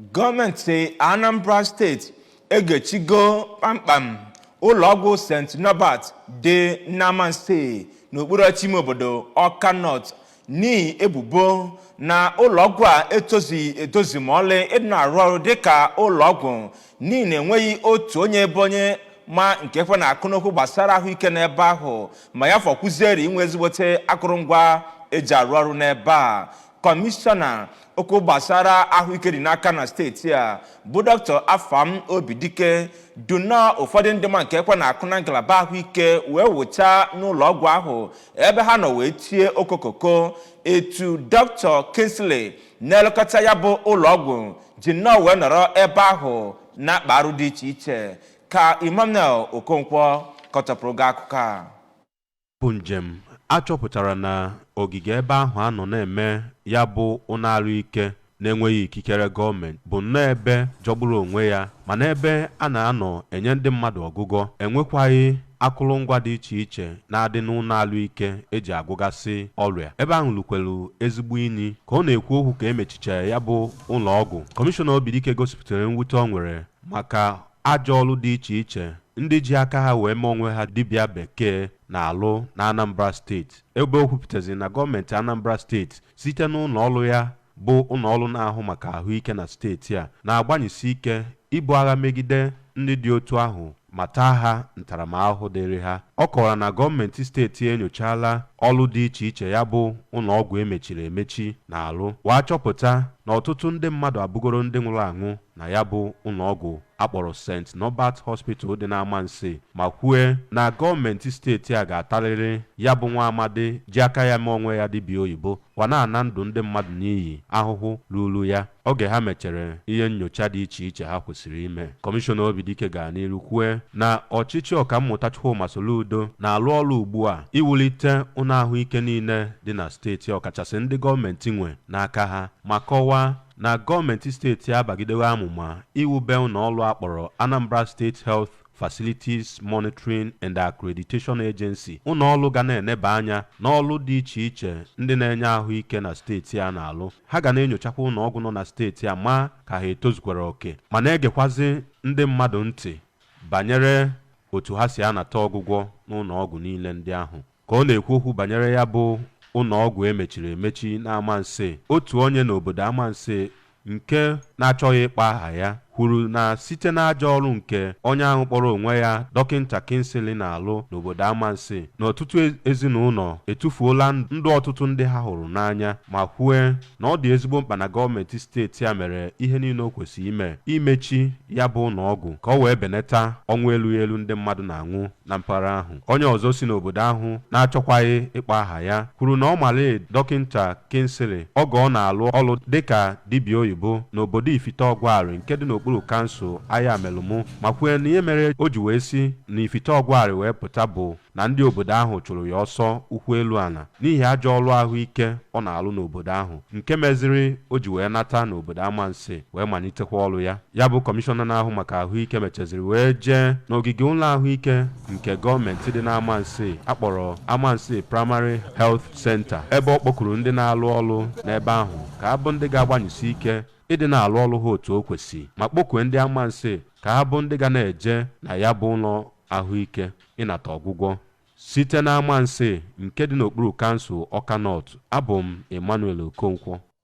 Goomenti Anambra State egechigo kpamkpam ụlọọgwụ St. Norbert dị n'Amansea n'okpuru ọchịchị obodo Awka North n'ihi ebubo na ụlọọgwụ a etozi ma ọlị ịdị na-arụ ọrụ dịka ụlọọgwụ n'ihi na enweghị otu onye ebe onye ma nke fe na-akụ n'okwu gbasara ahụike n'ebe ahụ ma ya fọkwuziere inwe ezigbote akụrụngwa eji arụ ọrụ n'ebe a. Kọmishọna okwu gbasara ahụike dị n'aka na steeti a bụ Dr. Afam Obidike duna ụfọdụ ndị ma nke ekwe na-akụ na ngalaba ahụike wee wụcha n'ụlọ ọgwụ ahụ ebe ha nọ wee tie okokoko etu Dr. Kingsley na-elekọta ya bụ ụlọ ọgwụ ji nnọọ wee nọrọ ebe ahụ na-akpa arụ dị iche iche ka Emmanuel Okonkwo kọtọpụrụ gị akụkọ a. Bụ njem achọpụtara na ogige ebe ahụ anọ na-eme ya bụ ụnarụ ike na-enweghị ikikere gọọmenti bụ nnọọ ebe jọgburu onwe ya mana ebe a na-anọ enye ndị mmadụ ọgụgọ enwekwaghị akụrụngwa dị iche iche na-adị n'ụlọalụ ike eji agwụgasị ọrịa. Ebe ahụ lukwelu ezigbo inyi ka ọ na-ekwu okwu ka emechiche ya bụ ụlọ ọgwụ. Kọmishọna Obidike gosipụtara mwute ọ nwere maka ajọ ọrụ dị iche iche ndị ji aka ha wee mee onwe ha dibịa bekee na-alụ na Anambra steeti, ebe o kwupụtazi na gọọmenti Anambra steeti site n'ụlọ ọrụ ya bụ ụlọ ọrụ na-ahụ maka ahụike na steeti a na-agbanyesi ike ibu agha megide ndị dị otu ahụ ma taa ha ntaramahụhụ dịrị ha. Ọ kọwara na gọọmenti steeti enyochala ọrụ dị iche iche ya bụ ụlọ ọgwụ emechiri emechi na-alụ wee chọpụta na ọtụtụ ndị mmadụ abụgoro ndị nwụrụ anwụ na ya bụ ụlọ ọgwụ akpọrọ St. Norbert Hospital dị n'Amansea ma kwue na gọọmenti steeti a ga-atarịrị ya bụ nwa amadi ji aka ya mee onwe ya dibịa oyibo wa na-ana ndụ ndị mmadụ n'iyi ahụhụ ruru ya oge ha mechere ihe nnyocha dị iche iche ha kwesịrị ime. Kọmishọna Obidike gara n'iru kwue na ọchịchị ọkammụta Chukwuma Soludo na-alụ ọrụ ugbu a iwulite ụlọ ahụike niile dị na steeti ọkachasị ndị gọọmenti nwe n'aka ha ma kọwaa na gọọmenti steeti abagidewo amụma iwube ụlọ ọrụ akpọrọ Anambra State Health Facilities Monitoring and Accreditation Agency, ụlọ ọrụ ga na-eneba anya n'ọrụ dị iche iche ndị na-enye ahụike na steeti a na-alụ. Ha ga na-enyochakwa ụlọ ọgwụ nọ na steeti a ma ka ha etozukwara oke ma na-egekwazi ndị mmadụ ntị banyere otu ha si anata ọgwụgwọ n'ụlọ ọgwụ niile ndị ahụ. Ka ọ na-ekwu okwu banyere ya bụ ụlọ ọgwụ emechiri emechi n'Amansea, otu onye n'obodo Amansea nke na-achọghị ịkpa aha ya kwuru na site n'ajọ ọrụ nke onye ahụ kpọrọ onwe ya Dọkịta Kingsley na-alụ n'obodo Amansea na ọtụtụ ezinụlọ etufuola ndụ ọtụtụ ndị ha hụrụ n'anya ma kwue na ọ dị ezigbo mkpa na gọọmenti steeti a mere ihe niile o kwesịrị imechi ya bụ ụlọ ọgwụ ka ọ wee benata ọnwụ elu ndị mmadụ na-anwụ na mpaghara ahụ. Onye ọzọ si n'obodo ahụ na-achọkwaghị ịkpa aha ya kwuru na ọ mara Dọkịta Kingsley oge ọ na-alụ ọrụ dịka dibịa oyibo n'obodo Ifite-Ọgwarị nke dị n'okpuru kansụl Aya Melumu ma kwue na ihe mere o ji wee si na Ifite-Ọgwarị wee pụta bụ na ndị obodo ahụ chụrụ ya ọsọ ụkwụ elu ala n'ihi ajọ ọrụ ahụike ọ na-alụ n'obodo ahụ nke meziri o ji wee nata n'obodo Amansea wee malitekwa ọrụ ya. Ya bụ kọmishọna na-ahụ maka ahụike mechaziri wee jee n'ogige ụlọ ahụike nke gọọmenti dị n'Amansea akpọrọ Amansea Primary Health Center ebe ọ kpọkuru ndị na-alụ ọrụ n'ebe ahụ ka ha bụ ndị ga-agbanyesi ike ịdị na-alụ ọrụ ha otu o kwesị ma kpọkue ndị Amansea ka ha bụ ndị ga na-eje na ya bụ ụlọ ahụike ịnata ọgwụgwọ site n'Amansea nke dị n'okpuru kansụl Awka North. Abụ m Emmanuel Okonkwo.